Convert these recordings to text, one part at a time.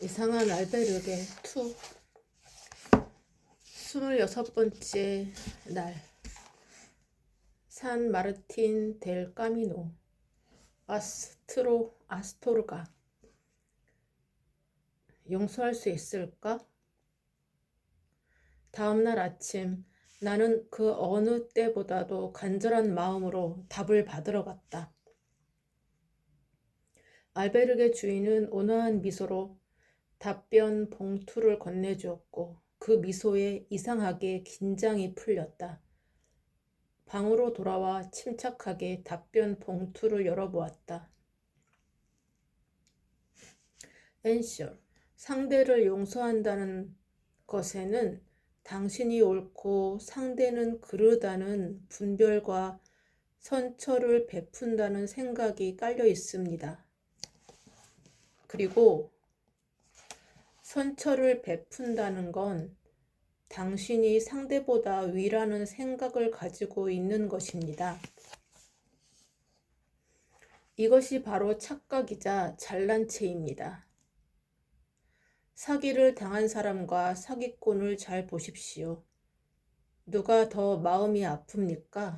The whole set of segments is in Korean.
이상한 알베르게 2 26번째 날 산 마르틴 델 까미노 아스토르가 용서할 수 있을까? 다음날 아침 나는 그 어느 때보다도 간절한 마음으로 답을 받으러 갔다. 알베르게 주인은 온화한 미소로 답변 봉투를 건네주었고 그 미소에 이상하게 긴장이 풀렸다. 방으로 돌아와 침착하게 답변 봉투를 열어보았다. 엔셔, 상대를 용서한다는 것에는 당신이 옳고 상대는 그르다는 분별과 선처를 베푼다는 생각이 깔려 있습니다. 그리고 선처를 베푼다는 건 당신이 상대보다 위라는 생각을 가지고 있는 것입니다. 이것이 바로 착각이자 잘난 체입니다. 사기를 당한 사람과 사기꾼을 잘 보십시오. 누가 더 마음이 아픕니까?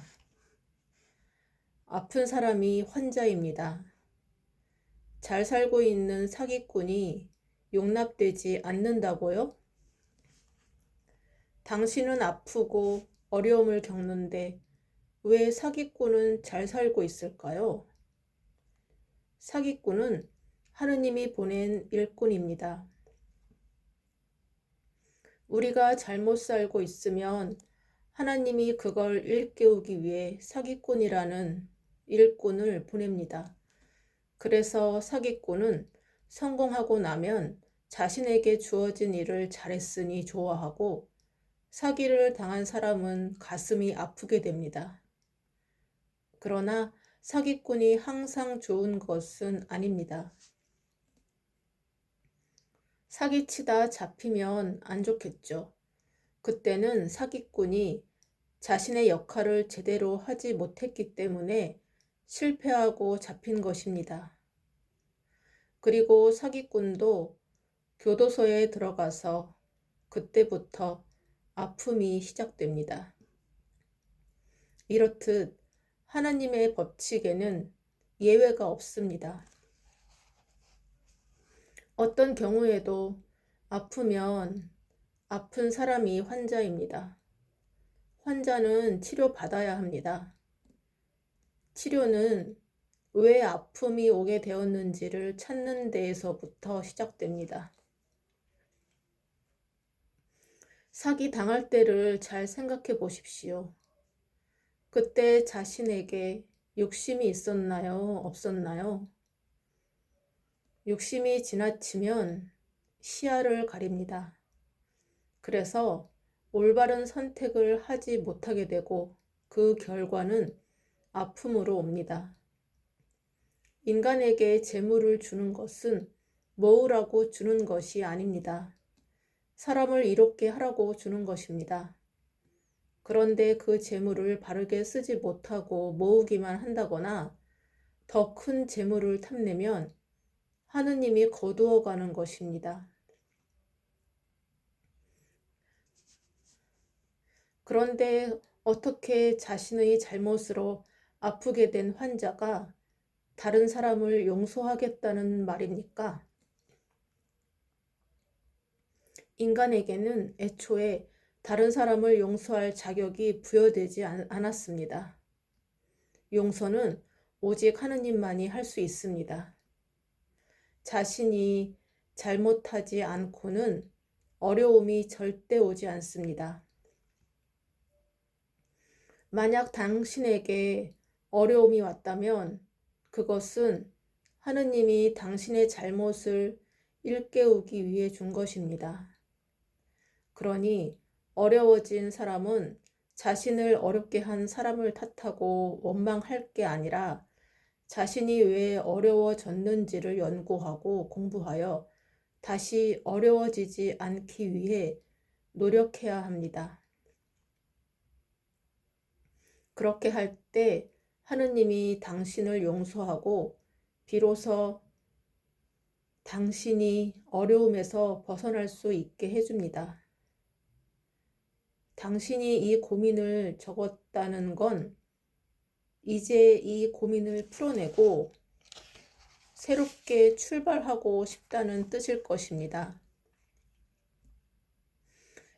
아픈 사람이 환자입니다. 잘 살고 있는 사기꾼이 용납되지 않는다고요? 당신은 아프고 어려움을 겪는데 왜 사기꾼은 잘 살고 있을까요? 사기꾼은 하느님이 보낸 일꾼입니다. 우리가 잘못 살고 있으면 하나님이 그걸 일깨우기 위해 사기꾼이라는 일꾼을 보냅니다. 그래서 사기꾼은 성공하고 나면 자신에게 주어진 일을 잘했으니 좋아하고 사기를 당한 사람은 가슴이 아프게 됩니다. 그러나 사기꾼이 항상 좋은 것은 아닙니다. 사기치다 잡히면 안 좋겠죠. 그때는 사기꾼이 자신의 역할을 제대로 하지 못했기 때문에 실패하고 잡힌 것입니다. 그리고 사기꾼도 교도소에 들어가서 그때부터 아픔이 시작됩니다. 이렇듯 하나님의 법칙에는 예외가 없습니다. 어떤 경우에도 아프면 아픈 사람이 환자입니다. 환자는 치료받아야 합니다. 치료는 왜 아픔이 오게 되었는지를 찾는 데에서부터 시작됩니다. 사기 당할 때를 잘 생각해 보십시오. 그때 자신에게 욕심이 있었나요? 없었나요? 욕심이 지나치면 시야를 가립니다. 그래서 올바른 선택을 하지 못하게 되고 그 결과는 아픔으로 옵니다. 인간에게 재물을 주는 것은 모으라고 주는 것이 아닙니다. 사람을 이롭게 하라고 주는 것입니다. 그런데 그 재물을 바르게 쓰지 못하고 모으기만 한다거나 더 큰 재물을 탐내면 하느님이 거두어가는 것입니다. 그런데 어떻게 자신의 잘못으로 아프게 된 환자가 다른 사람을 용서하겠다는 말입니까? 인간에게는 애초에 다른 사람을 용서할 자격이 부여되지 않았습니다. 용서는 오직 하느님만이 할 수 있습니다. 자신이 잘못하지 않고는 어려움이 절대 오지 않습니다. 만약 당신에게 어려움이 왔다면 그것은 하느님이 당신의 잘못을 일깨우기 위해 준 것입니다. 그러니 어려워진 사람은 자신을 어렵게 한 사람을 탓하고 원망할 게 아니라 자신이 왜 어려워졌는지를 연구하고 공부하여 다시 어려워지지 않기 위해 노력해야 합니다. 그렇게 할 때 하느님이 당신을 용서하고 비로소 당신이 어려움에서 벗어날 수 있게 해줍니다. 당신이 이 고민을 적었다는 건 이제 이 고민을 풀어내고 새롭게 출발하고 싶다는 뜻일 것입니다.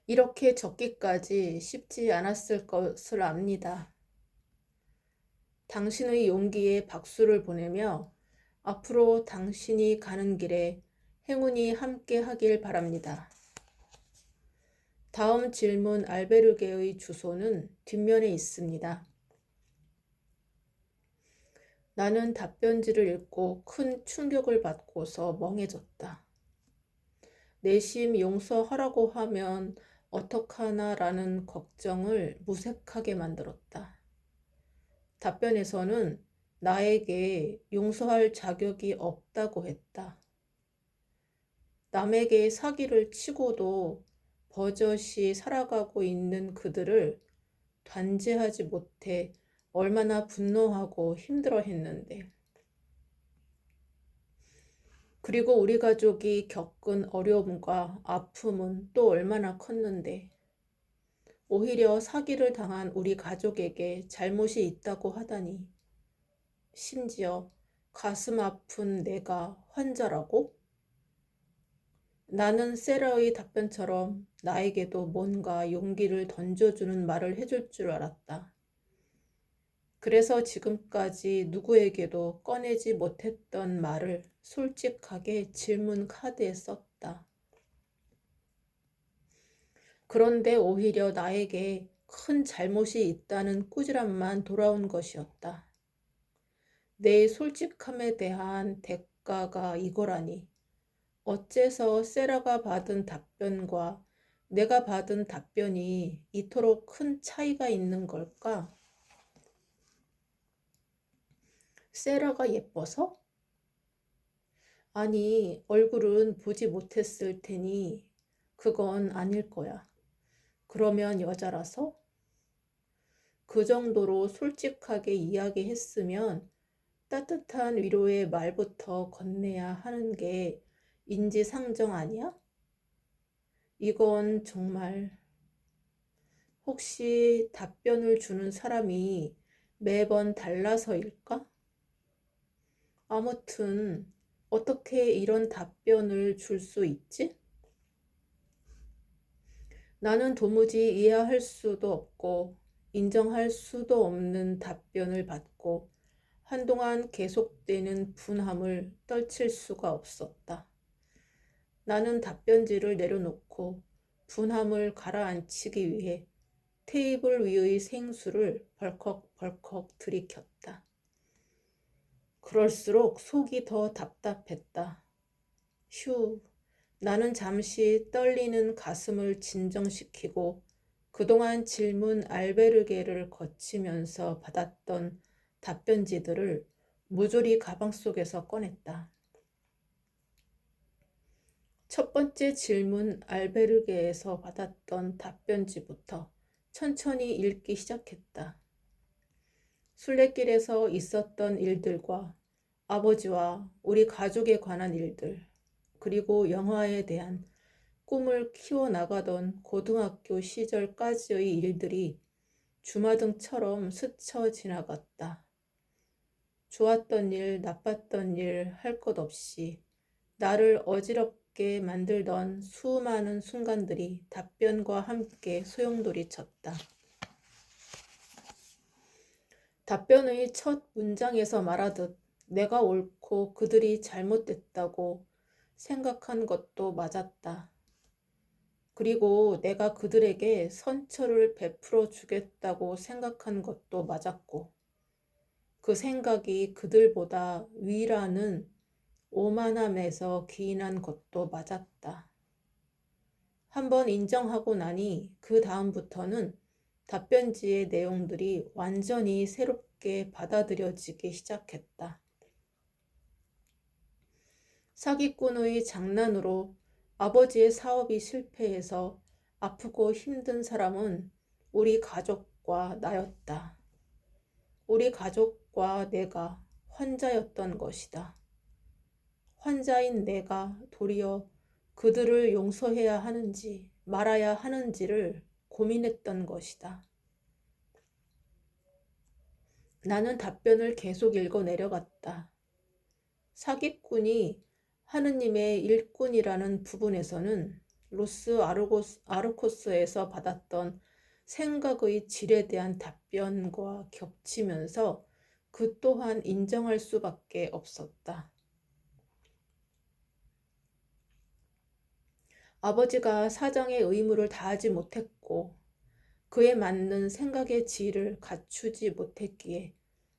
이렇게 적기까지 쉽지 않았을 것을 압니다. 당신의 용기에 박수를 보내며 앞으로 당신이 가는 길에 행운이 함께 하길 바랍니다. 다음 질문 알베르게의 주소는 뒷면에 있습니다. 나는 답변지를 읽고 큰 충격을 받고서 멍해졌다. 내심 용서하라고 하면 어떡하나 라는 걱정을 무색하게 만들었다. 답변에서는 나에게 용서할 자격이 없다고 했다. 남에게 사기를 치고도 버젓이 살아가고 있는 그들을 단죄하지 못해 얼마나 분노하고 힘들어했는데. 그리고 우리 가족이 겪은 어려움과 아픔은 또 얼마나 컸는데. 오히려 사기를 당한 우리 가족에게 잘못이 있다고 하다니. 심지어 가슴 아픈 내가 환자라고? 나는 세라의 답변처럼 나에게도 뭔가 용기를 던져주는 말을 해줄 줄 알았다. 그래서 지금까지 누구에게도 꺼내지 못했던 말을 솔직하게 질문 카드에 썼다. 그런데 오히려 나에게 큰 잘못이 있다는 꾸지람만 돌아온 것이었다. 내 솔직함에 대한 대가가 이거라니. 어째서 세라가 받은 답변과 내가 받은 답변이 이토록 큰 차이가 있는 걸까? 세라가 예뻐서? 아니, 얼굴은 보지 못했을 테니 그건 아닐 거야. 그러면 여자라서? 그 정도로 솔직하게 이야기했으면 따뜻한 위로의 말부터 건네야 하는 게 인지상정 아니야? 이건 정말. 혹시 답변을 주는 사람이 매번 달라서일까? 아무튼 어떻게 이런 답변을 줄 수 있지? 나는 도무지 이해할 수도 없고 인정할 수도 없는 답변을 받고 한동안 계속되는 분함을 떨칠 수가 없었다. 나는 답변지를 내려놓고 분함을 가라앉히기 위해 테이블 위의 생수를 벌컥벌컥 들이켰다. 그럴수록 속이 더 답답했다. 휴, 나는 잠시 떨리는 가슴을 진정시키고 그동안 질문 알베르게를 거치면서 받았던 답변지들을 모조리 가방 속에서 꺼냈다. 첫 번째 질문 알베르게에서 받았던 답변지부터 천천히 읽기 시작했다. 순례길에서 있었던 일들과 아버지와 우리 가족에 관한 일들, 그리고 영화에 대한 꿈을 키워나가던 고등학교 시절까지의 일들이 주마등처럼 스쳐 지나갔다. 좋았던 일, 나빴던 일 할 것 없이 나를 어지럽게 만들던 수많은 순간들이 답변과 함께 소용돌이 쳤다. 답변의 첫 문장에서 말하듯 내가 옳고 그들이 잘못됐다고 생각한 것도 맞았다. 그리고 내가 그들에게 선처를 베풀어 주겠다고 생각한 것도 맞았고, 그 생각이 그들보다 위라는 오만함에서 기인한 것도 맞았다. 한번 인정하고 나니 그 다음부터는 답변지의 내용들이 완전히 새롭게 받아들여지기 시작했다. 사기꾼의 장난으로 아버지의 사업이 실패해서 아프고 힘든 사람은 우리 가족과 나였다. 우리 가족과 내가 환자였던 것이다. 환자인 내가 도리어 그들을 용서해야 하는지 말아야 하는지를 고민했던 것이다. 나는 답변을 계속 읽어 내려갔다. 사기꾼이 하느님의 일꾼이라는 부분에서는 로스 아르코스에서 받았던 생각의 질에 대한 답변과 겹치면서 그 또한 인정할 수밖에 없었다. 아버지가 사장의 의무를 다하지 못했고 그에 맞는 생각의 질을 갖추지 못했기에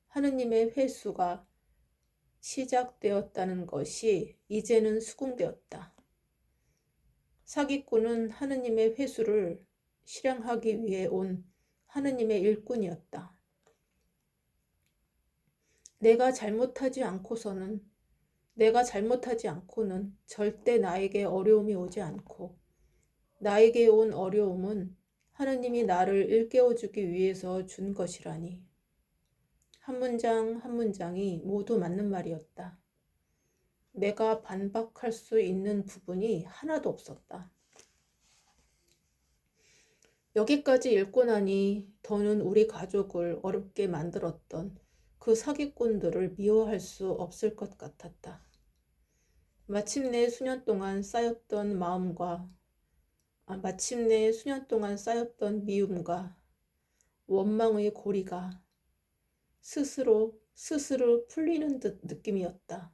하느님의 회수가 시작되었다는 것이 이제는 수긍되었다. 사기꾼은 하느님의 회수를 실행하기 위해 온 하느님의 일꾼이었다. 내가 잘못하지 않고는 절대 나에게 어려움이 오지 않고 나에게 온 어려움은 하느님이 나를 일깨워주기 위해서 준 것이라니. 한 문장 한 문장이 모두 맞는 말이었다. 내가 반박할 수 있는 부분이 하나도 없었다. 여기까지 읽고 나니 더는 우리 가족을 어렵게 만들었던 그 사기꾼들을 미워할 수 없을 것 같았다. 마침내 수년 동안 쌓였던 미움과 원망의 고리가 스스로 풀리는 듯 느낌이었다.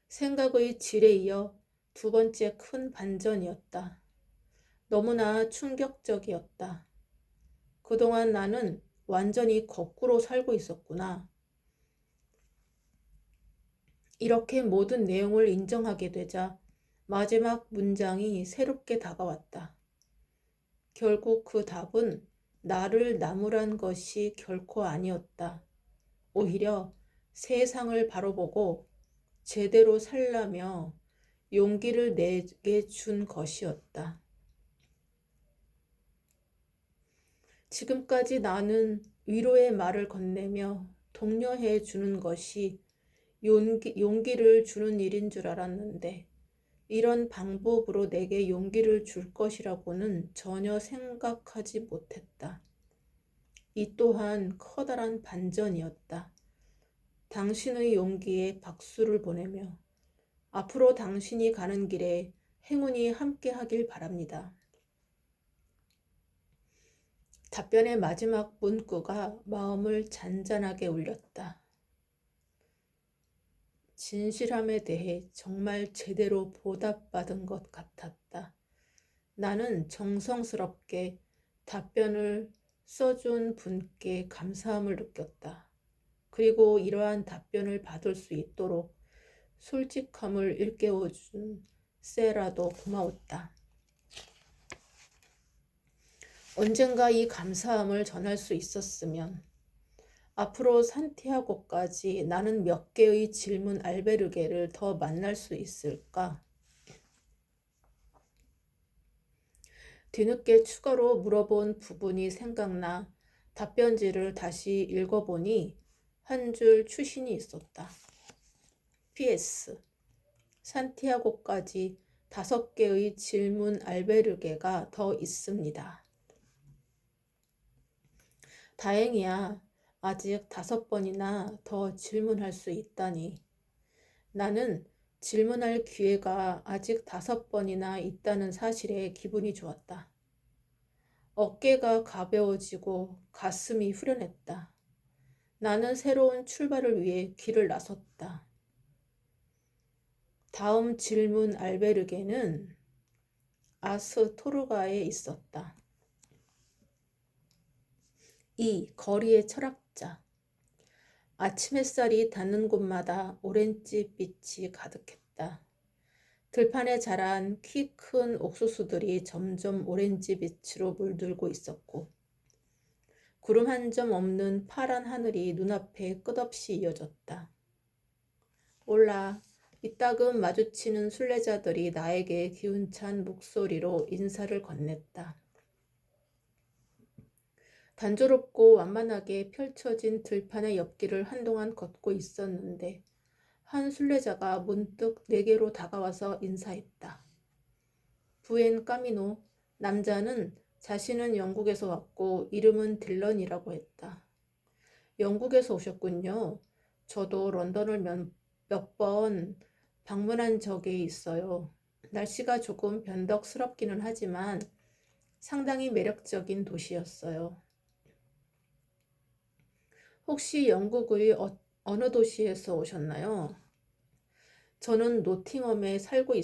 생각의 질에 이어 두 번째 큰 반전이었다. 너무나 충격적이었다. 그동안 나는 완전히 거꾸로 살고 있었구나. 이렇게 모든 내용을 인정하게 되자 마지막 문장이 새롭게 다가왔다. 결국 그 답은 나를 나무란 것이 결코 아니었다. 오히려 세상을 바로 보고 제대로 살라며 용기를 내게 준 것이었다. 지금까지 나는 위로의 말을 건네며 독려해 주는 것이 용기를 주는 일인 줄 알았는데 이런 방법으로 내게 용기를 줄 것이라고는 전혀 생각하지 못했다. 이 또한 커다란 반전이었다. 당신의 용기에 박수를 보내며 앞으로 당신이 가는 길에 행운이 함께하길 바랍니다. 답변의 마지막 문구가 마음을 잔잔하게 울렸다. 진실함에 대해 정말 제대로 보답받은 것 같았다. 나는 정성스럽게 답변을 써준 분께 감사함을 느꼈다. 그리고 이러한 답변을 받을 수 있도록 솔직함을 일깨워준 세라도 고마웠다. 언젠가 이 감사함을 전할 수 있었으면 앞으로 산티아고까지 나는 몇 개의 질문 알베르게를 더 만날 수 있을까? 뒤늦게 추가로 물어본 부분이 생각나 답변지를 다시 읽어보니 한 줄 추신이 있었다. PS. 산티아고까지 5개의 질문 알베르게가 더 있습니다. 다행이야. 아직 5번이나 더 질문할 수 있다니. 나는 질문할 기회가 아직 5번이나 있다는 사실에 기분이 좋았다. 어깨가 가벼워지고 가슴이 후련했다. 나는 새로운 출발을 위해 길을 나섰다. 다음 질문 알베르게는 아스토르가에 있었다. 2. 거리의 철학자. 아침 햇살이 닿는 곳마다 오렌지 빛이 가득했다. 들판에 자란 키 큰 옥수수들이 점점 오렌지 빛으로 물들고 있었고 구름 한 점 없는 파란 하늘이 눈앞에 끝없이 이어졌다. 올라, 이따금 마주치는 순례자들이 나에게 기운찬 목소리로 인사를 건넸다. 단조롭고 완만하게 펼쳐진 들판의 옆길을 한동안 걷고 있었는데 한 순례자가 문득 내게로 다가와서 인사했다. 부엔 까미노. 남자는 자신은 영국에서 왔고 이름은 딜런이라고 했다. 영국에서 오셨군요. 저도 런던을 몇 번 방문한 적이 있어요. 날씨가 조금 변덕스럽기는 하지만 상당히 매력적인 도시였어요. 혹시 영국의 어느 도시에서 오셨나요? 저는 노팅엄에 살고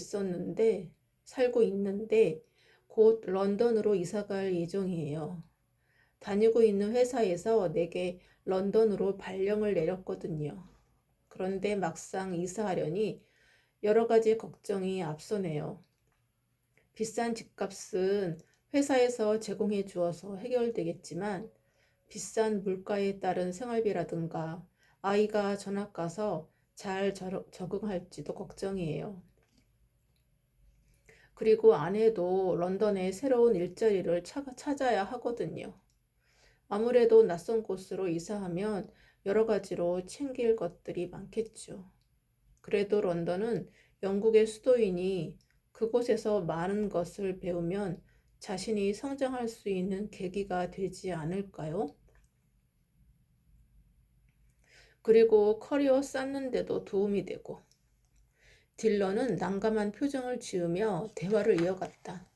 있는데 곧 런던으로 이사갈 예정이에요. 다니고 있는 회사에서 내게 런던으로 발령을 내렸거든요. 그런데 막상 이사하려니 여러 가지 걱정이 앞서네요. 비싼 집값은 회사에서 제공해 주어서 해결되겠지만 비싼 물가에 따른 생활비라든가 아이가 전학 가서 잘 적응할지도 걱정이에요. 그리고 아내도 런던에 새로운 일자리를 찾아야 하거든요. 아무래도 낯선 곳으로 이사하면 여러 가지로 챙길 것들이 많겠죠. 그래도 런던은 영국의 수도이니 그곳에서 많은 것을 배우면 자신이 성장할 수 있는 계기가 되지 않을까요? 그리고 커리어 쌓는 데도 도움이 되고. 딜런은 난감한 표정을 지으며 대화를 이어갔다.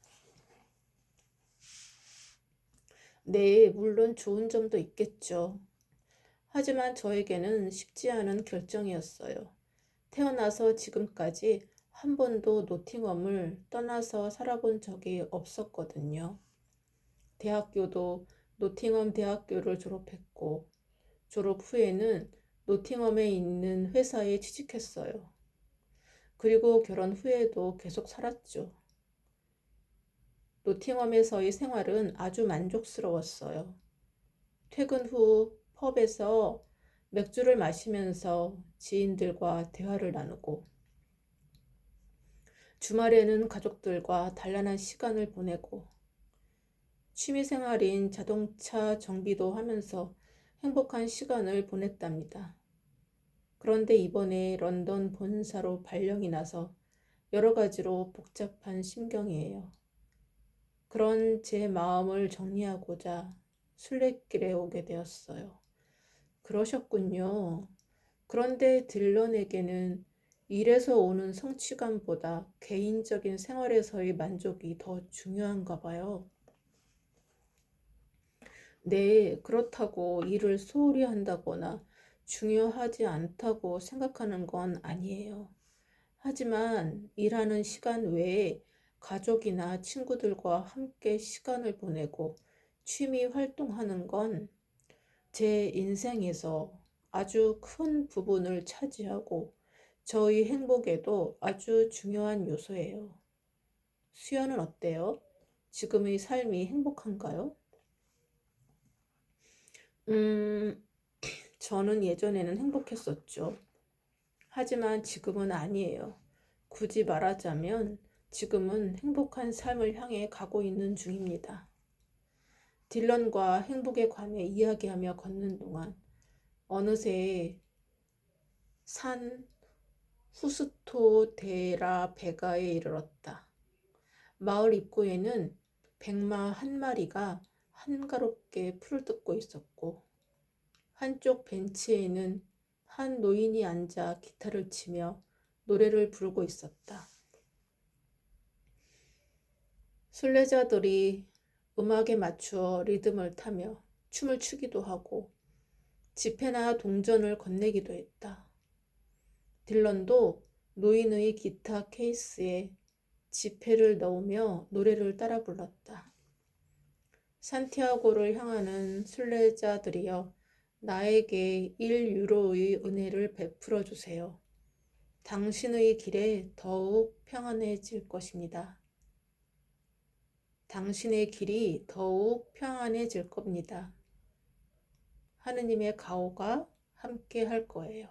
네, 물론 좋은 점도 있겠죠. 하지만 저에게는 쉽지 않은 결정이었어요. 태어나서 지금까지 한 번도 노팅엄을 떠나서 살아본 적이 없었거든요. 대학교도 노팅엄 대학교를 졸업했고, 졸업 후에는 노팅엄에 있는 회사에 취직했어요. 그리고 결혼 후에도 계속 살았죠. 노팅엄에서의 생활은 아주 만족스러웠어요. 퇴근 후 펍에서 맥주를 마시면서 지인들과 대화를 나누고 주말에는 가족들과 단란한 시간을 보내고 취미생활인 자동차 정비도 하면서 행복한 시간을 보냈답니다. 그런데 이번에 런던 본사로 발령이 나서 여러 가지로 복잡한 심경이에요. 그런 제 마음을 정리하고자 순례길에 오게 되었어요. 그러셨군요. 그런데 딜런에게는 일에서 오는 성취감보다 개인적인 생활에서의 만족이 더 중요한가 봐요. 네, 그렇다고 일을 소홀히 한다거나 중요하지 않다고 생각하는 건 아니에요. 하지만 일하는 시간 외에 가족이나 친구들과 함께 시간을 보내고 취미 활동하는 건 제 인생에서 아주 큰 부분을 차지하고 저희 행복에도 아주 중요한 요소예요. 수연은 어때요? 지금의 삶이 행복한가요? 음, 저는 예전에는 행복했었죠. 하지만 지금은 아니에요. 굳이 말하자면 지금은 행복한 삶을 향해 가고 있는 중입니다. 딜런과 행복에 관해 이야기하며 걷는 동안 어느새 산 후스토 데라 베가에 이르렀다. 마을 입구에는 백마 한 마리가 한가롭게 풀을 뜯고 있었고 한쪽 벤치에는 한 노인이 앉아 기타를 치며 노래를 부르고 있었다. 순례자들이 음악에 맞추어 리듬을 타며 춤을 추기도 하고 집회나 동전을 건네기도 했다. 딜런도 노인의 기타 케이스에 지폐를 넣으며 노래를 따라 불렀다. 산티아고를 향하는 순례자들이여 나에게 1유로의 은혜를 베풀어 주세요. 당신의 길에 더욱 평안해질 것입니다. 당신의 길이 더욱 평안해질 겁니다. 하느님의 가호가 함께 할 거예요.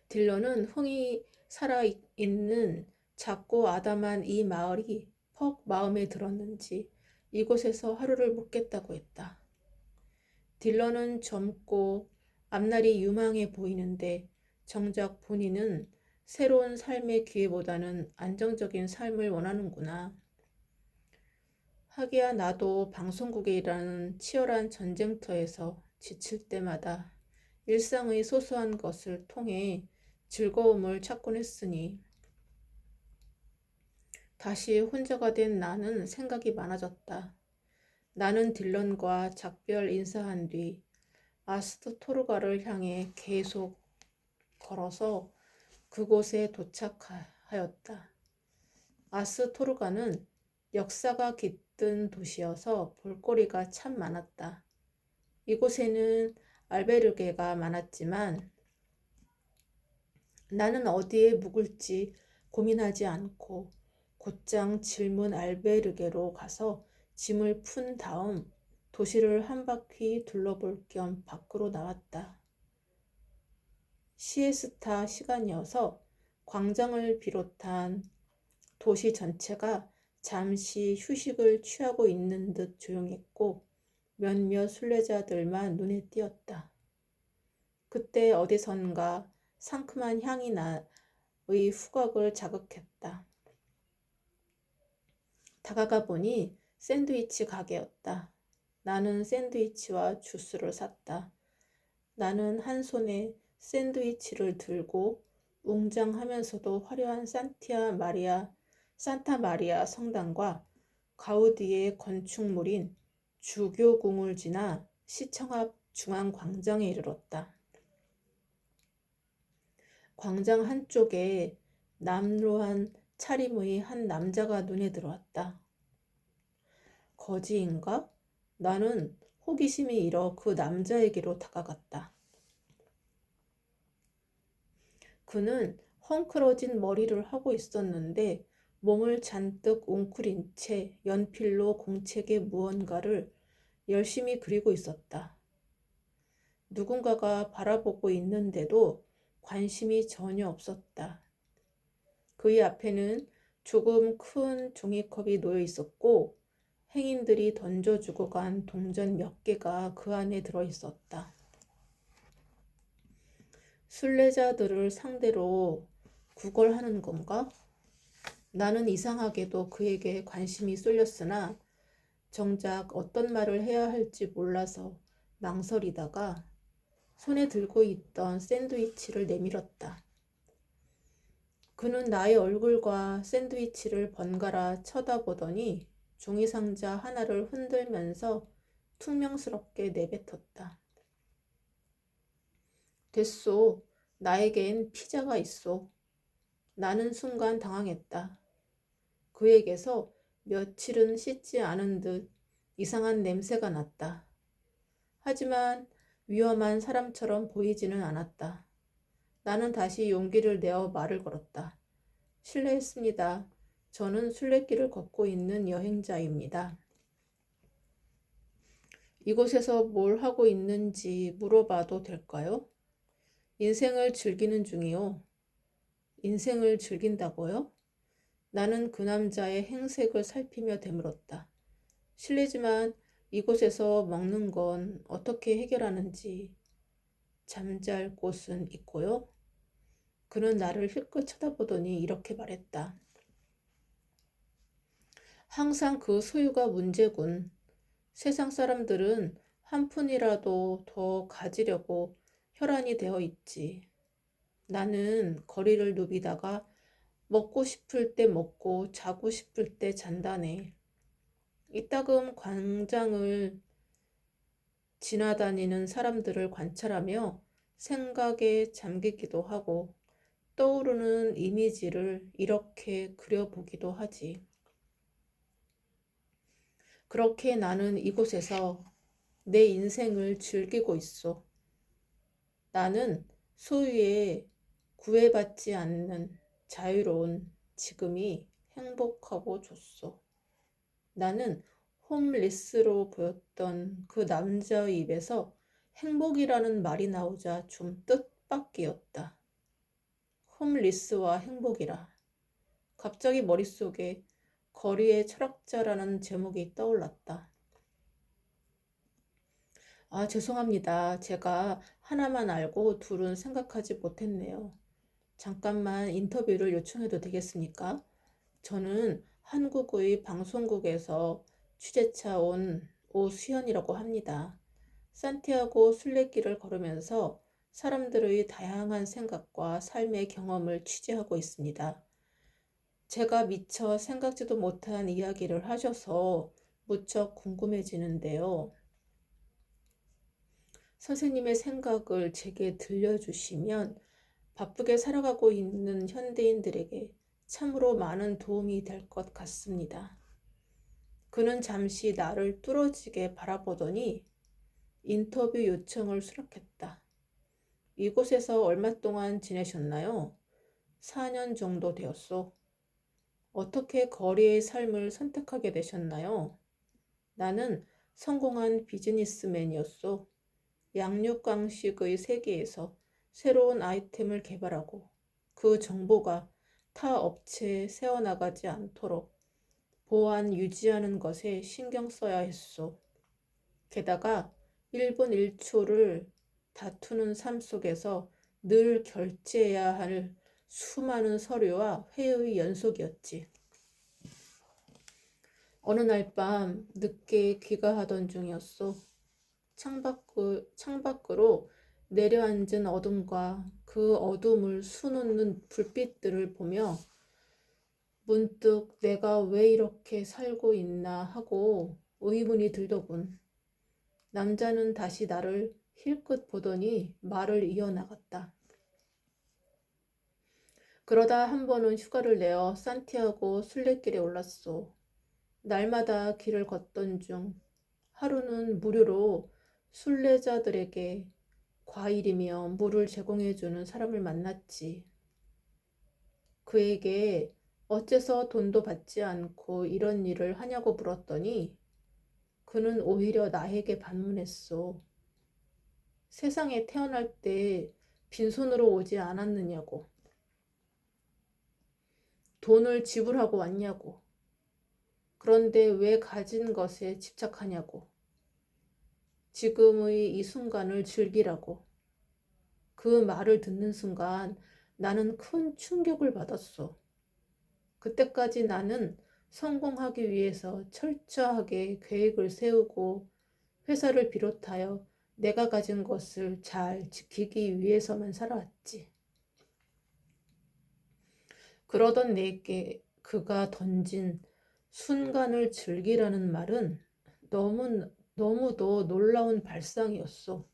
딜런은 흥이 살아있는 작고 아담한 이 마을이 퍽 마음에 들었는지 이곳에서 하루를 묵겠다고 했다. 딜런은 젊고 앞날이 유망해 보이는데 정작 본인은 새로운 삶의 기회보다는 안정적인 삶을 원하는구나. 하기야 나도 방송국에 일하는 치열한 전쟁터에서 지칠 때마다 일상의 소소한 것을 통해 즐거움을 찾곤 했으니 다시 혼자가 된 나는 생각이 많아졌다. 나는 딜런과 작별 인사한 뒤 아스토르가를 향해 계속 걸어서 그곳에 도착하였다. 아스토르가는 역사가 깃든 도시여서 볼거리가 참 많았다. 이곳에는 알베르게가 많았지만 나는 어디에 묵을지 고민하지 않고 곧장 질문 알베르게로 가서 짐을 푼 다음 도시를 한 바퀴 둘러볼 겸 밖으로 나왔다. 시에스타 시간이어서 광장을 비롯한 도시 전체가 잠시 휴식을 취하고 있는 듯 조용했고 몇몇 순례자들만 눈에 띄었다. 그때 어디선가 상큼한 향이 나의 후각을 자극했다. 다가가 보니 샌드위치 가게였다. 나는 샌드위치와 주스를 샀다. 나는 한 손에 샌드위치를 들고 웅장하면서도 화려한 산타 마리아 성당과 가우디의 건축물인 주교궁을 지나 시청 앞 중앙광장에 이르렀다. 광장 한쪽에 남루한 차림의 한 남자가 눈에 들어왔다. 거지인가? 나는 호기심이 일어 그 남자에게로 다가갔다. 그는 헝클어진 머리를 하고 있었는데 몸을 잔뜩 웅크린 채 연필로 공책에 무언가를 열심히 그리고 있었다. 누군가가 바라보고 있는데도 관심이 전혀 없었다. 그의 앞에는 조금 큰 종이컵이 놓여 있었고 행인들이 던져주고 간 동전 몇 개가 그 안에 들어 있었다. 순례자들을 상대로 구걸하는 건가? 나는 이상하게도 그에게 관심이 쏠렸으나 정작 어떤 말을 해야 할지 몰라서 망설이다가 손에 들고 있던 샌드위치를 내밀었다. 그는 나의 얼굴과 샌드위치를 번갈아 쳐다보더니 종이상자 하나를 흔들면서 퉁명스럽게 내뱉었다. 됐소. 나에겐 피자가 있소. 나는 순간 당황했다. 그에게서 며칠은 씻지 않은 듯 이상한 냄새가 났다. 하지만 위험한 사람처럼 보이지는 않았다. 나는 다시 용기를 내어 말을 걸었다. 실례했습니다. 저는 순례길을 걷고 있는 여행자입니다. 이곳에서 뭘 하고 있는지 물어봐도 될까요? 인생을 즐기는 중이요. 인생을 즐긴다고요? 나는 그 남자의 행색을 살피며 되물었다. 실례지만 이곳에서 먹는 건 어떻게 해결하는지 잠잘 곳은 있고요. 그는 나를 힐끗 쳐다보더니 이렇게 말했다. 항상 그 소유가 문제군. 세상 사람들은 한 푼이라도 더 가지려고 혈안이 되어 있지. 나는 거리를 누비다가 먹고 싶을 때 먹고 자고 싶을 때 잔다네. 이따금 광장을 지나다니는 사람들을 관찰하며 생각에 잠기기도 하고 떠오르는 이미지를 이렇게 그려보기도 하지. 그렇게 나는 이곳에서 내 인생을 즐기고 있어. 나는 소유에 구애받지 않는 자유로운 지금이 행복하고 좋소. 나는 홈리스로 보였던 그 남자의 입에서 행복이라는 말이 나오자 좀 뜻밖이었다. 홈리스와 행복이라. 갑자기 머릿속에 거리의 철학자라는 제목이 떠올랐다. 죄송합니다. 제가 하나만 알고 둘은 생각하지 못했네요. 잠깐만 인터뷰를 요청해도 되겠습니까? 저는 한국의 방송국에서 취재차 온 오수연이라고 합니다. 산티아고 순례길을 걸으면서 사람들의 다양한 생각과 삶의 경험을 취재하고 있습니다. 제가 미처 생각지도 못한 이야기를 하셔서 무척 궁금해지는데요. 선생님의 생각을 제게 들려주시면 바쁘게 살아가고 있는 현대인들에게 참으로 많은 도움이 될 것 같습니다. 그는 잠시 나를 뚫어지게 바라보더니 인터뷰 요청을 수락했다. 이곳에서 얼마 동안 지내셨나요? 4년 정도 되었소. 어떻게 거리의 삶을 선택하게 되셨나요? 나는 성공한 비즈니스맨이었소. 양육강식의 세계에서 새로운 아이템을 개발하고 그 정보가 타 업체에 새어나가지 않도록 보안 유지하는 것에 신경 써야 했소. 게다가 1분 1초를 다투는 삶 속에서 늘 결제해야 할 수많은 서류와 회의의 연속이었지. 어느 날 밤 늦게 귀가하던 중이었소. 창밖으로 내려앉은 어둠과 그 어둠을 수놓는 불빛들을 보며 문득 내가 왜 이렇게 살고 있나 하고 의문이 들더군. 남자는 다시 나를 힐끗 보더니 말을 이어나갔다. 그러다 한 번은 휴가를 내어 산티아고 순례길에 올랐소. 날마다 길을 걷던 중 하루는 무료로 순례자들에게 과일이며 물을 제공해주는 사람을 만났지. 그에게 어째서 돈도 받지 않고 이런 일을 하냐고 물었더니 그는 오히려 나에게 반문했소. 세상에 태어날 때 빈손으로 오지 않았느냐고. 돈을 지불하고 왔냐고. 그런데 왜 가진 것에 집착하냐고. 지금의 이 순간을 즐기라고. 그 말을 듣는 순간 나는 큰 충격을 받았어. 그때까지 나는 성공하기 위해서 철저하게 계획을 세우고 회사를 비롯하여 내가 가진 것을 잘 지키기 위해서만 살아왔지. 그러던 내게 그가 던진 순간을 즐기라는 말은 너무도 놀라운 발상이었어.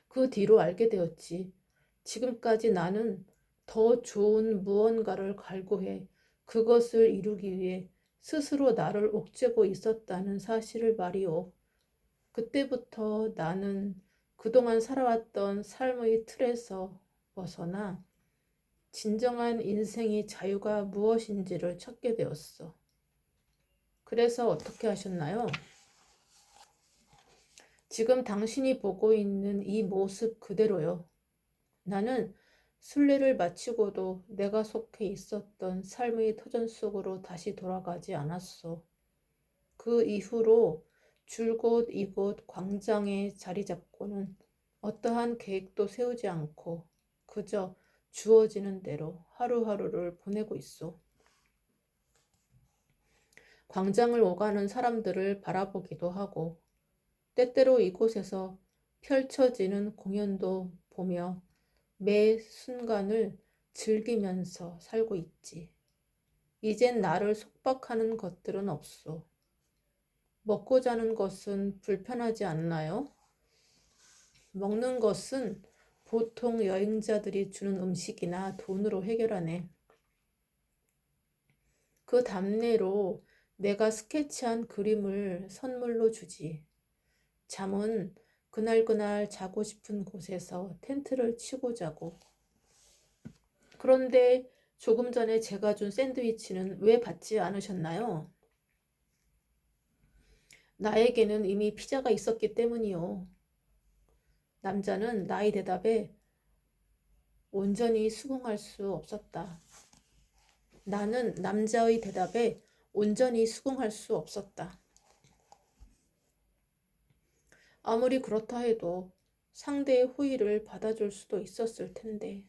그 뒤로 알게 되었지. 지금까지 나는 더 좋은 무언가를 갈구해 그것을 이루기 위해 스스로 나를 옥죄고 있었다는 사실을 말이오. 그때부터 나는 그동안 살아왔던 삶의 틀에서 벗어나 진정한 인생의 자유가 무엇인지를 찾게 되었어. 그래서 어떻게 하셨나요? 지금 당신이 보고 있는 이 모습 그대로요. 나는 순례를 마치고도 내가 속해 있었던 삶의 터전 속으로 다시 돌아가지 않았어. 그 이후로 줄곧 이곳 광장에 자리 잡고는 어떠한 계획도 세우지 않고 그저 주어지는 대로 하루하루를 보내고 있어. 광장을 오가는 사람들을 바라보기도 하고 때때로 이곳에서 펼쳐지는 공연도 보며 매 순간을 즐기면서 살고 있지. 이젠 나를 속박하는 것들은 없어. 먹고 자는 것은 불편하지 않나요? 먹는 것은 보통 여행자들이 주는 음식이나 돈으로 해결하네. 그 답례로 내가 스케치한 그림을 선물로 주지. 잠은 그날그날 자고 싶은 곳에서 텐트를 치고 자고. 그런데 조금 전에 제가 준 샌드위치는 왜 받지 않으셨나요? 나에게는 이미 피자가 있었기 때문이요. 남자는 나의 대답에 온전히 수긍할 수 없었다. 나는 남자의 대답에 온전히 수긍할 수 없었다. 아무리 그렇다 해도 상대의 호의를 받아줄 수도 있었을 텐데.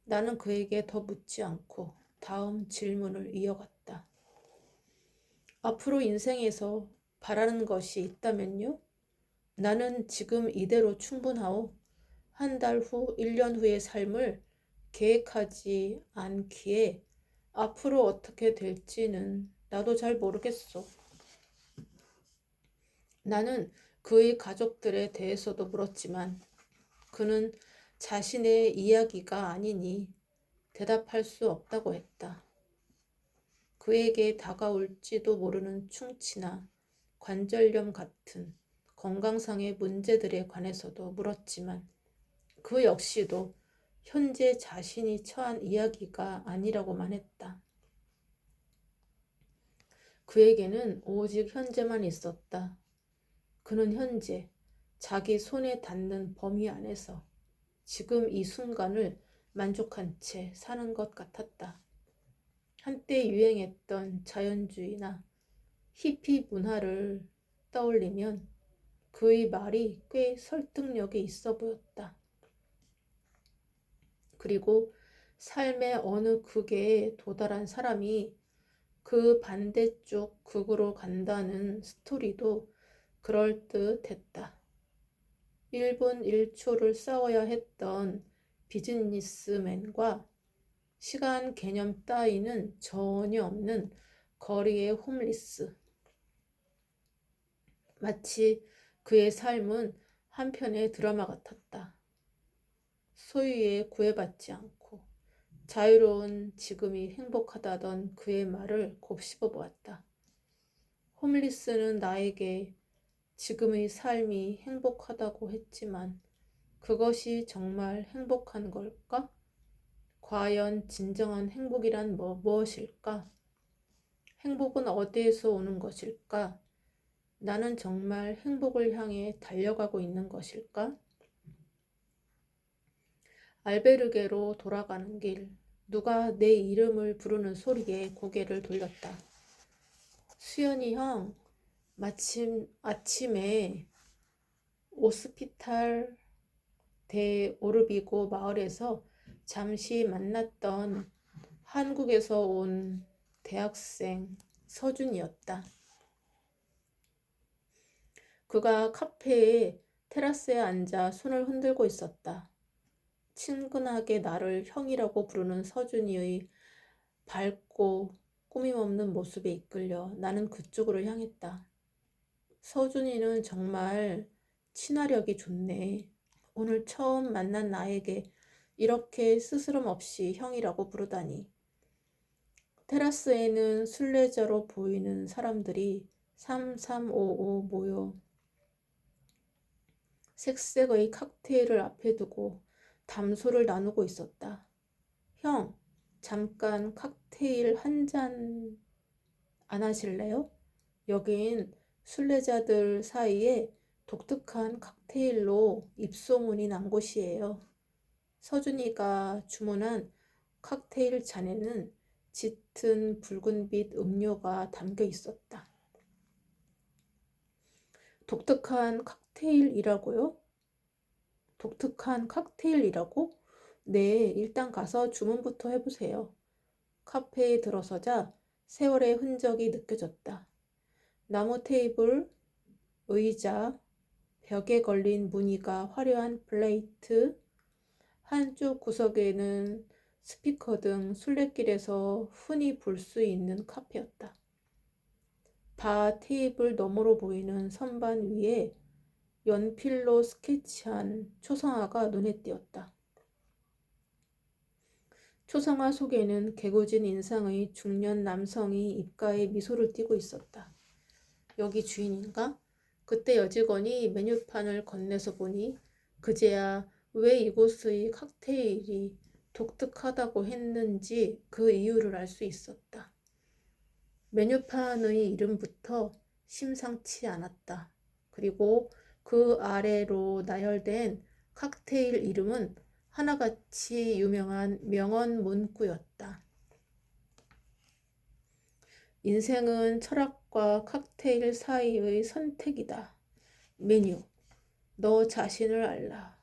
나는 그에게 더 묻지 않고 다음 질문을 이어갔다. 앞으로 인생에서 바라는 것이 있다면요? 나는 지금 이대로 충분하오. 한 달 후, 1년 후의 삶을 계획하지 않기에 앞으로 어떻게 될지는 나도 잘 모르겠어. 나는 그의 가족들에 대해서도 물었지만 그는 자신의 이야기가 아니니 대답할 수 없다고 했다. 그에게 다가올지도 모르는 충치나 관절염 같은 건강상의 문제들에 관해서도 물었지만 그 역시도 현재 자신이 처한 이야기가 아니라고만 했다. 그에게는 오직 현재만 있었다. 그는 현재 자기 손에 닿는 범위 안에서 지금 이 순간을 만족한 채 사는 것 같았다. 한때 유행했던 자연주의나 히피 문화를 떠올리면 그의 말이 꽤 설득력이 있어 보였다. 그리고 삶의 어느 극에 도달한 사람이 그 반대쪽 극으로 간다는 스토리도 그럴듯했다. 1분 1초를 싸워야 했던 비즈니스맨과 시간 개념 따위는 전혀 없는 거리의 홈리스. 마치 그의 삶은 한편의 드라마 같았다. 소유에 구애받지 않고 자유로운 지금이 행복하다던 그의 말을 곱씹어 보았다. 홈리스는 나에게 지금의 삶이 행복하다고 했지만 그것이 정말 행복한 걸까? 과연 진정한 행복이란 무엇일까? 행복은 어디에서 오는 것일까? 나는 정말 행복을 향해 달려가고 있는 것일까? 알베르게로 돌아가는 길, 누가 내 이름을 부르는 소리에 고개를 돌렸다. 수연이 형, 마침 아침에 오스피탈 데 오르비고 마을에서 잠시 만났던 한국에서 온 대학생 서준이었다. 그가 카페의 테라스에 앉아 손을 흔들고 있었다. 친근하게 나를 형이라고 부르는 서준이의 밝고 꾸밈없는 모습에 이끌려 나는 그쪽으로 향했다. 서준이는 정말 친화력이 좋네. 오늘 처음 만난 나에게 이렇게 스스럼 없이 형이라고 부르다니. 테라스에는 순례자로 보이는 사람들이 3355 모여 색색의 칵테일을 앞에 두고 담소를 나누고 있었다. 형, 잠깐 칵테일 한 잔 안 하실래요? 여긴 순례자들 사이에 독특한 칵테일로 입소문이 난 곳이에요. 서준이가 주문한 칵테일 잔에는 짙은 붉은빛 음료가 담겨 있었다. 독특한 칵테일이라고요? 독특한 칵테일이라고? 네, 일단 가서 주문부터 해보세요. 카페에 들어서자 세월의 흔적이 느껴졌다. 나무 테이블, 의자, 벽에 걸린 무늬가 화려한 플레이트, 한쪽 구석에는 스피커 등 순례길에서 흔히 볼 수 있는 카페였다. 바 테이블 너머로 보이는 선반 위에 연필로 스케치한 초상화가 눈에 띄었다. 초상화 속에는 개구진 인상의 중년 남성이 입가에 미소를 띠고 있었다. 여기 주인인가? 그때 여직원이 메뉴판을 건네서 보니 그제야 왜 이곳의 칵테일이 독특하다고 했는지 그 이유를 알 수 있었다. 메뉴판의 이름부터 심상치 않았다. 그리고 그 아래로 나열된 칵테일 이름은 하나같이 유명한 명언 문구였다. 인생은 철학과 칵테일 사이의 선택이다. 메뉴. 너 자신을 알라.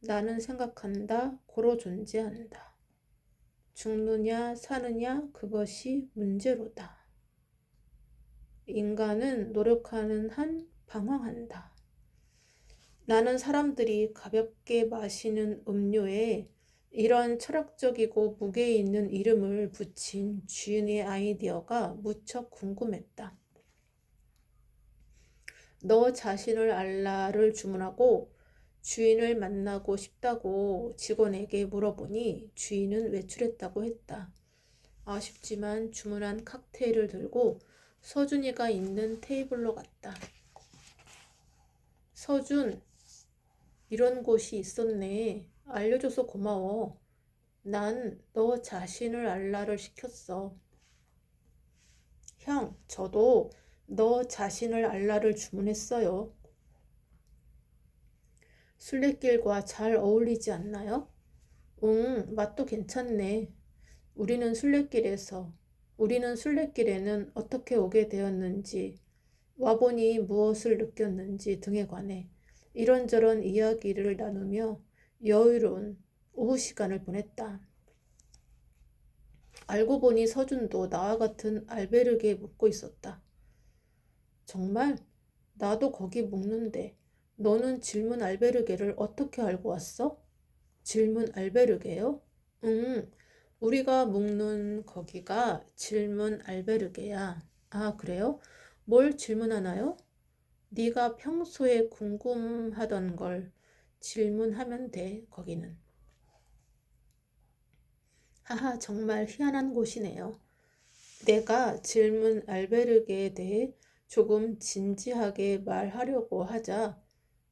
나는 생각한다. 고로 존재한다. 죽느냐 사느냐 그것이 문제로다. 인간은 노력하는 한 방황한다. 나는 사람들이 가볍게 마시는 음료에 이런 철학적이고 무게 있는 이름을 붙인 주인의 아이디어가 무척 궁금했다. 너 자신을 알라를 주문하고 주인을 만나고 싶다고 직원에게 물어보니 주인은 외출했다고 했다. 아쉽지만 주문한 칵테일을 들고 서준이가 있는 테이블로 갔다. 서준, 이런 곳이 있었네. 알려줘서 고마워. 난 너 자신을 알라를 시켰어. 형, 저도 너 자신을 알라를 주문했어요. 술래길과 잘 어울리지 않나요? 응, 맛도 괜찮네. 우리는 술래길에는 어떻게 오게 되었는지, 와보니 무엇을 느꼈는지 등에 관해 이런저런 이야기를 나누며 여유로운 오후 시간을 보냈다. 알고 보니 서준도 나와 같은 알베르게에 묵고 있었다. 정말? 나도 거기 묵는데 너는 질문 알베르게를 어떻게 알고 왔어? 질문 알베르게요? 응, 우리가 묵는 거기가 질문 알베르게야. 아, 그래요? 뭘 질문하나요? 네가 평소에 궁금하던 걸 질문하면 돼, 거기는. 하하, 정말 희한한 곳이네요. 내가 질문 알베르게에 대해 조금 진지하게 말하려고 하자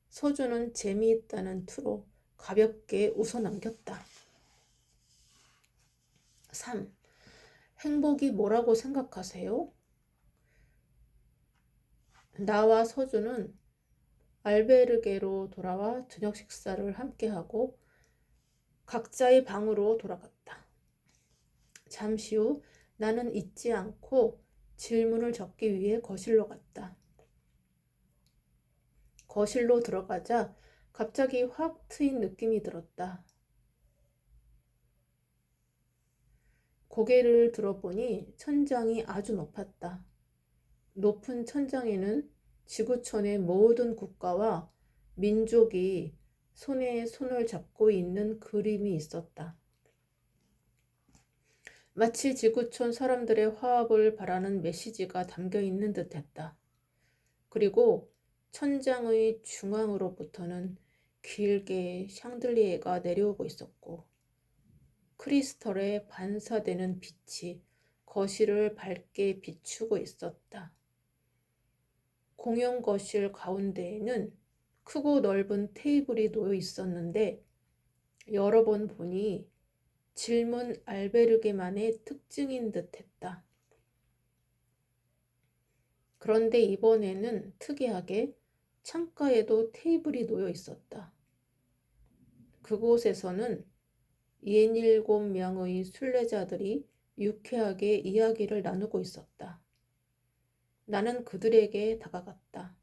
서준은 재미있다는 투로 가볍게 웃어넘겼다. 3. 행복이 뭐라고 생각하세요? 나와 서준은 알베르게로 돌아와 저녁 식사를 함께하고 각자의 방으로 돌아갔다. 잠시 후 나는 잊지 않고 질문을 적기 위해 거실로 갔다. 거실로 들어가자 갑자기 확 트인 느낌이 들었다. 고개를 들어보니 천장이 아주 높았다. 높은 천장에는 지구촌의 모든 국가와 민족이 손에 손을 잡고 있는 그림이 있었다. 마치 지구촌 사람들의 화합을 바라는 메시지가 담겨 있는 듯했다. 그리고 천장의 중앙으로부터는 길게 샹들리에가 내려오고 있었고 크리스털에 반사되는 빛이 거실을 밝게 비추고 있었다. 공용 거실 가운데에는 크고 넓은 테이블이 놓여 있었는데 여러 번 보니 질문 알베르게만의 특징인 듯했다. 그런데 이번에는 특이하게 창가에도 테이블이 놓여 있었다. 그곳에서는 67명의 순례자들이 유쾌하게 이야기를 나누고 있었다. 나는 그들에게 다가갔다.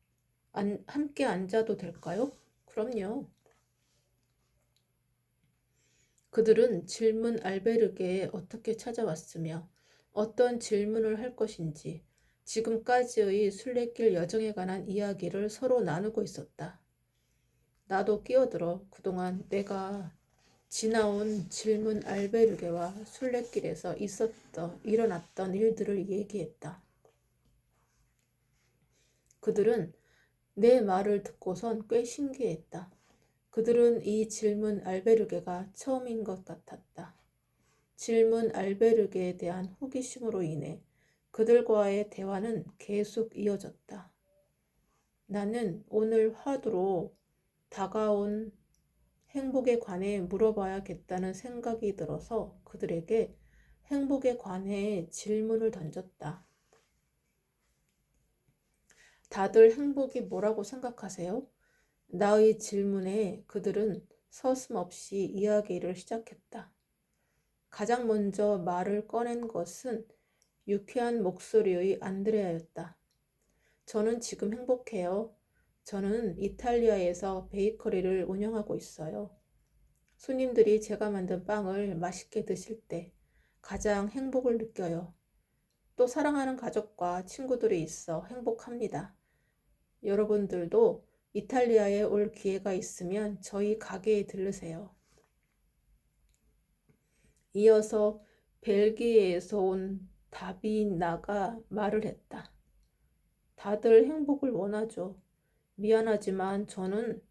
함께 앉아도 될까요? 그럼요. 그들은 질문 알베르게에 어떻게 찾아왔으며 어떤 질문을 할 것인지 지금까지의 순례길 여정에 관한 이야기를 서로 나누고 있었다. 나도 끼어들어 그동안 내가 지나온 질문 알베르게와 순례길에서 일어났던 일들을 얘기했다. 그들은 내 말을 듣고선 꽤 신기했다. 그들은 이 질문 알베르게가 처음인 것 같았다. 질문 알베르게에 대한 호기심으로 인해 그들과의 대화는 계속 이어졌다. 나는 오늘 화두로 다가온 행복에 관해 물어봐야겠다는 생각이 들어서 그들에게 행복에 관해 질문을 던졌다. 다들 행복이 뭐라고 생각하세요? 나의 질문에 그들은 서슴없이 이야기를 시작했다. 가장 먼저 말을 꺼낸 것은 유쾌한 목소리의 안드레아였다. 저는 지금 행복해요. 저는 이탈리아에서 베이커리를 운영하고 있어요. 손님들이 제가 만든 빵을 맛있게 드실 때 가장 행복을 느껴요. 또 사랑하는 가족과 친구들이 있어 행복합니다. 여러분들도 이탈리아에 올 기회가 있으면 저희 가게에 들르세요. 이어서 벨기에에서 온 다비나가 말을 했다. 다들 행복을 원하죠. 미안하지만 저는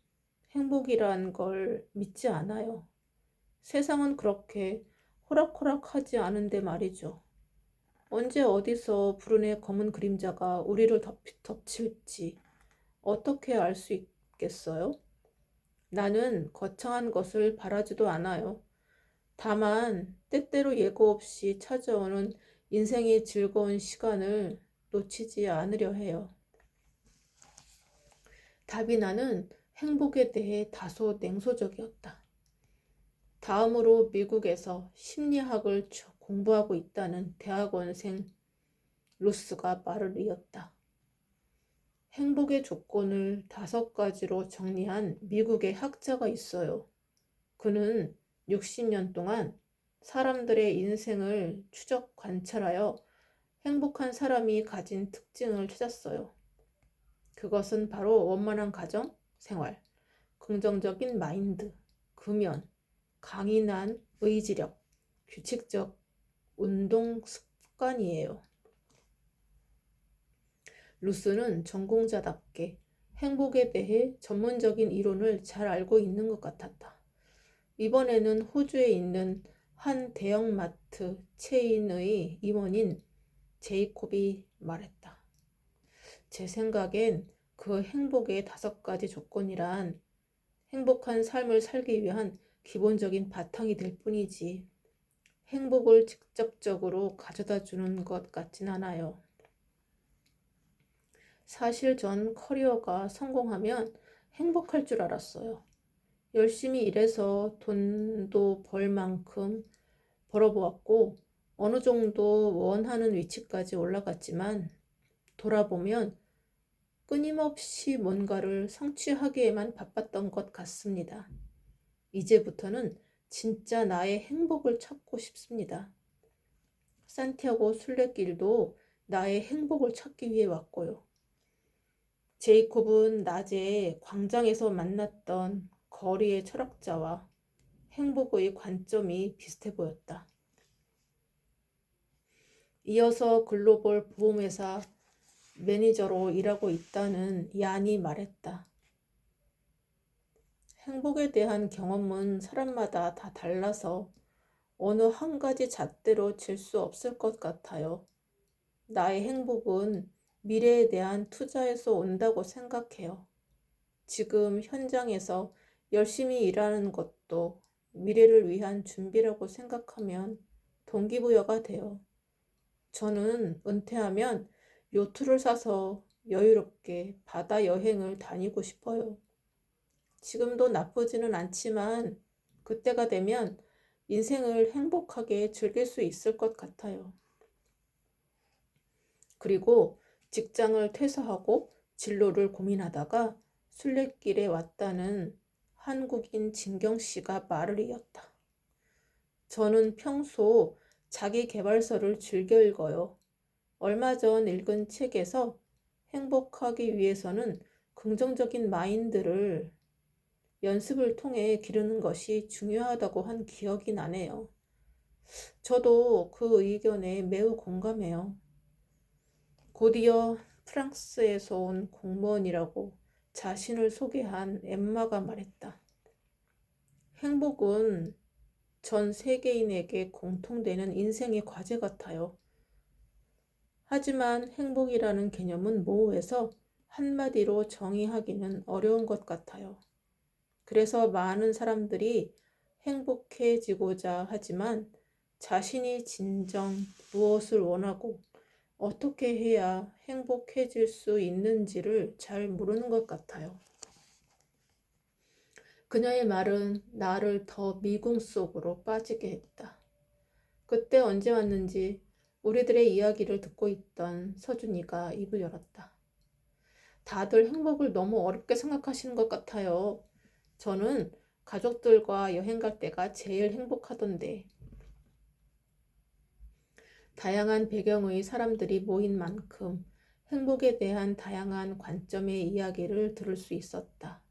행복이란 걸 믿지 않아요. 세상은 그렇게 호락호락하지 않은데 말이죠. 언제 어디서 푸른의 검은 그림자가 우리를 덮칠지 어떻게 알 수 있겠어요? 나는 거창한 것을 바라지도 않아요. 다만 때때로 예고 없이 찾아오는 인생의 즐거운 시간을 놓치지 않으려 해요. 다비나는 행복에 대해 다소 냉소적이었다. 다음으로 미국에서 심리학을 공부하고 있다는 대학원생 루스가 말을 이었다. 행복의 조건을 5가지로 정리한 미국의 학자가 있어요. 그는 60년 동안 사람들의 인생을 추적 관찰하여 행복한 사람이 가진 특징을 찾았어요. 그것은 바로 원만한 가정, 생활, 긍정적인 마인드, 금연, 강인한 의지력, 규칙적 운동 습관이에요. 루스는 전공자답게 행복에 대해 전문적인 이론을 잘 알고 있는 것 같았다. 이번에는 호주에 있는 한 대형마트 체인의 임원인 제이콥이 말했다. 제 생각엔 그 행복의 5가지 조건이란 행복한 삶을 살기 위한 기본적인 바탕이 될 뿐이지 행복을 직접적으로 가져다 주는 것 같진 않아요. 사실 전 커리어가 성공하면 행복할 줄 알았어요. 열심히 일해서 돈도 벌 만큼 벌어보았고 어느 정도 원하는 위치까지 올라갔지만 돌아보면 끊임없이 뭔가를 성취하기에만 바빴던 것 같습니다. 이제부터는 진짜 나의 행복을 찾고 싶습니다. 산티아고 순례길도 나의 행복을 찾기 위해 왔고요. 제이콥은 낮에 광장에서 만났던 거리의 철학자와 행복의 관점이 비슷해 보였다. 이어서 글로벌 보험회사 매니저로 일하고 있다는 얀이 말했다. 행복에 대한 경험은 사람마다 다 달라서 어느 한 가지 잣대로 질 수 없을 것 같아요. 나의 행복은 미래에 대한 투자에서 온다고 생각해요. 지금 현장에서 열심히 일하는 것도 미래를 위한 준비라고 생각하면 동기부여가 돼요. 저는 은퇴하면 요트를 사서 여유롭게 바다 여행을 다니고 싶어요. 지금도 나쁘지는 않지만 그때가 되면 인생을 행복하게 즐길 수 있을 것 같아요. 그리고 직장을 퇴사하고 진로를 고민하다가 순례길에 왔다는 한국인 진경 씨가 말을 이었다. 저는 평소 자기계발서를 즐겨 읽어요. 얼마 전 읽은 책에서 행복하기 위해서는 긍정적인 마인드를 연습을 통해 기르는 것이 중요하다고 한 기억이 나네요. 저도 그 의견에 매우 공감해요. 곧이어 프랑스에서 온 공무원이라고 자신을 소개한 엠마가 말했다. 행복은 전 세계인에게 공통되는 인생의 과제 같아요. 하지만 행복이라는 개념은 모호해서 한마디로 정의하기는 어려운 것 같아요. 그래서 많은 사람들이 행복해지고자 하지만 자신이 진정 무엇을 원하고 어떻게 해야 행복해질 수 있는지를 잘 모르는 것 같아요. 그녀의 말은 나를 더 미궁 속으로 빠지게 했다. 그때 언제 왔는지 우리들의 이야기를 듣고 있던 서준이가 입을 열었다. 다들 행복을 너무 어렵게 생각하시는 것 같아요. 저는 가족들과 여행 갈 때가 제일 행복하던데. 다양한 배경의 사람들이 모인 만큼 행복에 대한 다양한 관점의 이야기를 들을 수 있었다.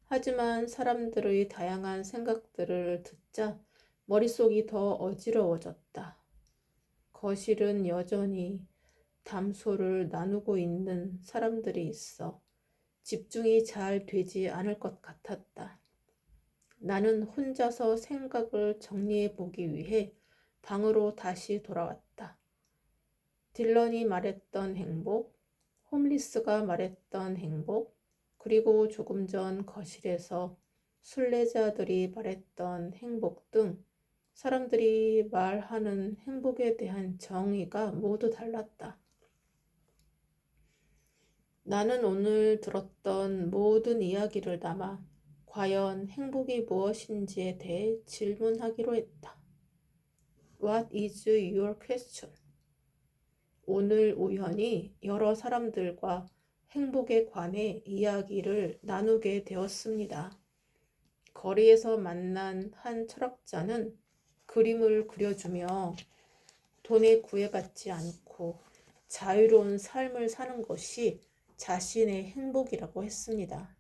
하지만 사람들의 다양한 생각들을 듣자 머릿속이 더 어지러워졌다. 거실은 여전히 담소를 나누고 있는 사람들이 있어 집중이 잘 되지 않을 것 같았다. 나는 혼자서 생각을 정리해 보기 위해 방으로 다시 돌아왔다. 딜런이 말했던 행복, 홈리스가 말했던 행복, 그리고 조금 전 거실에서 순례자들이 말했던 행복 등 사람들이 말하는 행복에 대한 정의가 모두 달랐다. 나는 오늘 들었던 모든 이야기를 담아 과연 행복이 무엇인지에 대해 질문하기로 했다. What is your question? 오늘 우연히 여러 사람들과 행복에 관해 이야기를 나누게 되었습니다. 거리에서 만난 한 철학자는 그림을 그려주며 돈에 구애받지 않고 자유로운 삶을 사는 것이 자신의 행복이라고 했습니다.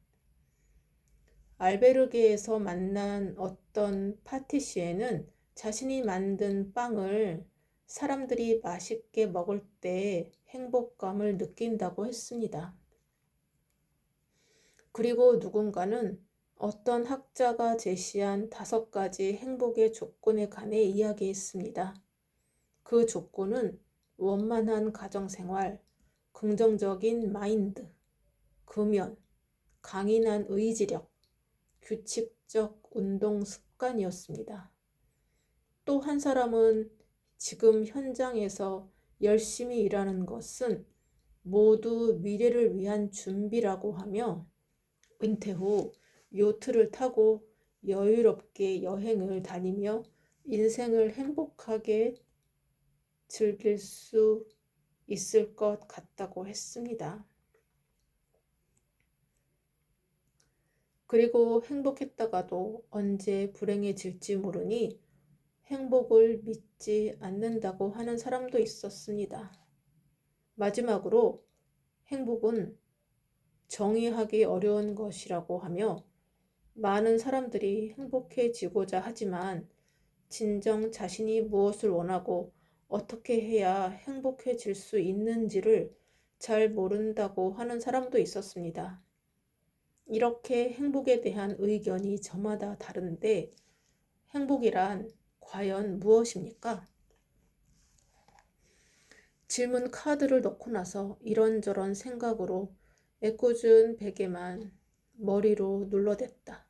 알베르게에서 만난 어떤 파티시에는 자신이 만든 빵을 사람들이 맛있게 먹을 때 행복감을 느낀다고 했습니다. 그리고 누군가는 어떤 학자가 제시한 5가지 행복의 조건에 관해 이야기했습니다. 그 조건은 원만한 가정생활, 긍정적인 마인드, 금연, 강인한 의지력, 규칙적 운동 습관이었습니다. 또 한 사람은 지금 현장에서 열심히 일하는 것은 모두 미래를 위한 준비라고 하며 은퇴 후 요트를 타고 여유롭게 여행을 다니며 인생을 행복하게 즐길 수 있을 것 같다고 했습니다. 그리고 행복했다가도 언제 불행해질지 모르니 행복을 믿지 않는다고 하는 사람도 있었습니다. 마지막으로 행복은 정의하기 어려운 것이라고 하며 많은 사람들이 행복해지고자 하지만 진정 자신이 무엇을 원하고 어떻게 해야 행복해질 수 있는지를 잘 모른다고 하는 사람도 있었습니다. 이렇게 행복에 대한 의견이 저마다 다른데 행복이란 과연 무엇입니까? 질문 카드를 넣고 나서 이런저런 생각으로 애꿎은 베개만 머리로 눌러댔다.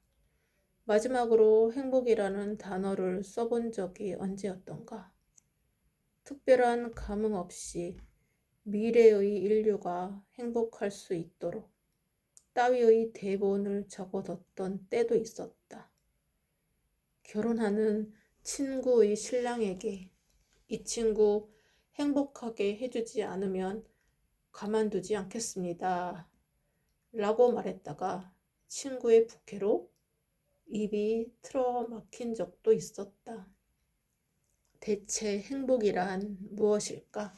마지막으로 행복이라는 단어를 써본 적이 언제였던가? 특별한 감흥 없이 미래의 인류가 행복할 수 있도록 따위의 대본을 적어뒀던 때도 있었다. 결혼하는 친구의 신랑에게 이 친구 행복하게 해주지 않으면 가만두지 않겠습니다. 라고 말했다가 친구의 부캐로 입이 틀어막힌 적도 있었다. 대체 행복이란 무엇일까?